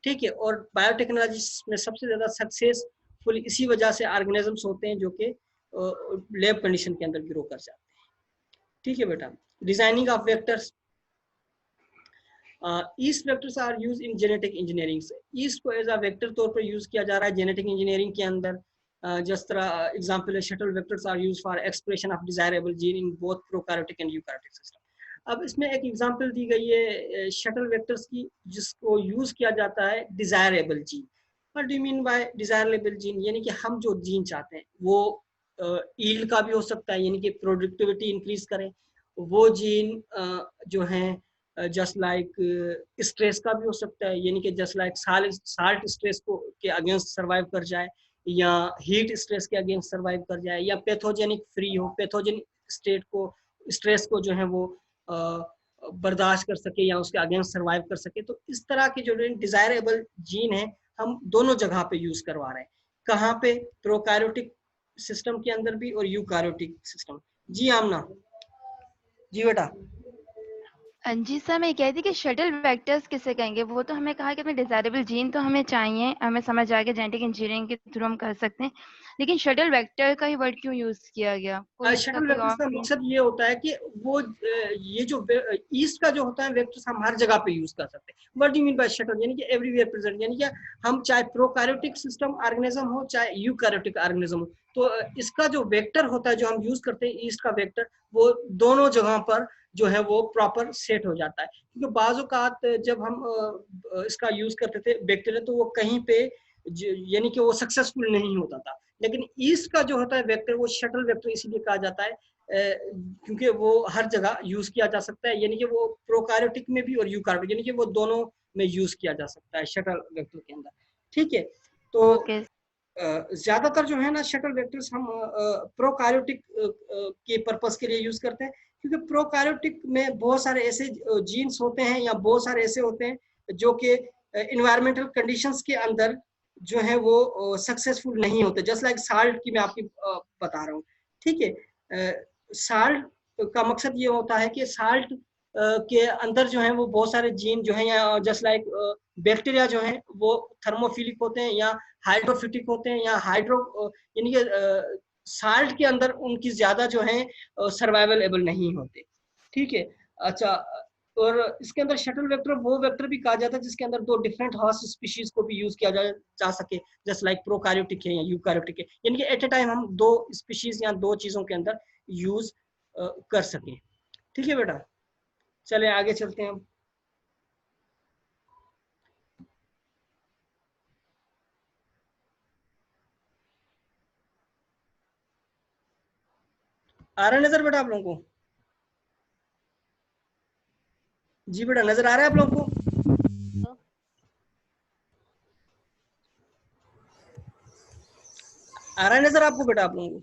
ठीक है, और बायोटेक्नोलॉजी में सबसे ज्यादा सक्सेसफुल इसी वजह से ऑर्गेनिजम्स होते हैं जो कि लैब कंडीशन के अंदर ग्रो कर जाते हैं। ठीक है बेटा, designing of vectors, yeast vectors are use in genetic engineering. Yeast को एज अ वेक्टर तौर पर यूज किया जा रहा है जेनेटिक इंजीनियरिंग के अंदर। जिस तरह एग्जांपल है, shuttle vectors are use for expression of desirable gene in both prokaryotic and eukaryotic system. अब इसमें एक एग्जांपल दी गई है शटल वेक्टर्स की, जिसको यूज किया जाता है desirable gene. What do you mean by desirable gene? यानी कि हम जो जीन चाहते हैं वो ईल्ड का भी हो सकता है, यानी कि प्रोडक्टिविटी इंक्रीज करें। वो जीन जो है जस्ट लाइक स्ट्रेस का भी हो सकता है, यानी कि जस्ट लाइक साल्ट स्ट्रेस को के अगेंस्ट सर्वाइव कर जाए, या हीट स्ट्रेस के अगेंस्ट सर्वाइव कर जाए, या पैथोजेनिक फ्री हो, पैथोजेनिक स्ट्रेस को जो है वो बर्दाश्त कर सके या उसके अगेंस्ट सर्वाइव कर सके। तो इस तरह के जो डिजायरेबल जीन है हम दोनों जगह पे यूज करवा रहे हैं। कहाँ पे? प्रोकैरियोटिक सिस्टम के अंदर भी और यूकैरियोटिक सिस्टम। जी आमना। जी बेटा। जी सर, मैं कह रही थी कि शटल वेक्टर्स किसे कहेंगे? वो तो हमें कहा कि अपने डिजायरेबल जीन तो हमें चाहिए, हमें समझ आ गया जेनेटिक इंजीनियरिंग के थ्रू हम कर सकते हैं, लेकिन शटल वेक्टर का ही वर्ड क्यों यूज किया गया? कोई इसका शटल कोई वेक्टर्स और का मकसद ये होता है कि वो ये जो ईस्ट का जो होता है वेक्टर्स हम हर जगह पे यूज कर सकते हैं। What do you mean by shuttle? यानी कि एवरीवेयर प्रेजेंट, यानी कि हम चाहे प्रोकैरियोटिक सिस्टम ऑर्गेनिज्म हो चाहे यूकैरियोटिक ऑर्गेनिज्म हो, तो इसका जो वेक्टर होता है जो हम यूज करते हैं ईस्ट का वेक्टर, वो दोनों जगह पर जो है वो प्रॉपर सेट हो जाता है। क्योंकि बाज़-औक़ात जब हम इसका यूज करते थे बैक्टीरिया, तो वो कहीं पे यानी कि वो सक्सेसफुल नहीं होता था, लेकिन ईस्ट का जो होता है वेक्टर वो शटल वेक्टर इसीलिए कहा जाता है क्योंकि वो हर जगह यूज किया जा सकता है, यानी कि वो प्रोकैरियोटिक में भी और यूकैरियोटिक, यानी कि वो दोनों में यूज किया जा सकता है शटल वेक्टर के अंदर। ठीक है, तो ज्यादातर जो है ना शटल वेक्टर्स हम प्रोकैरियोटिक के पर्पस के लिए यूज करते हैं, क्योंकि प्रोकैरियोटिक में बहुत सारे ऐसे जीन्स होते हैं या बहुत सारे ऐसे होते हैं जो कि इन्वायरमेंटल कंडीशंस के अंदर जो है वो सक्सेसफुल नहीं होते। जस्ट लाइक साल्ट की मैं आपकी बता रहा हूँ। ठीक है, साल्ट का मकसद ये होता है कि साल्ट के अंदर जो है वो बहुत सारे जीन जो है, या जस्ट लाइक बैक्टीरिया जो है वो थर्मोफिलिक होते हैं या हाइड्रोफिटिक होते हैं, या यानी कि साल्ट के अंदर उनकी ज्यादा जो है सर्वाइवल एबल नहीं होते। ठीक है, अच्छा, और इसके अंदर शटल वेक्टर वो वेक्टर भी कहा जाता है जिसके अंदर दो डिफरेंट हॉस्ट स्पीशीज को भी यूज किया जा सके, जस्ट लाइक प्रोकैरियोटिक है या यूकैरियोटिक है, यानी कि एट ए टाइम हम दो स्पीशीज या दो चीजों के अंदर यूज कर सके। ठीक है बेटा, चले आगे चलते हैं हम। आ रहा है नजर बेटा आप लोगों को? जी बेटा, नजर आ रहा है आप लोगों को? आ रहा है नजर आपको बेटा आप लोगों को?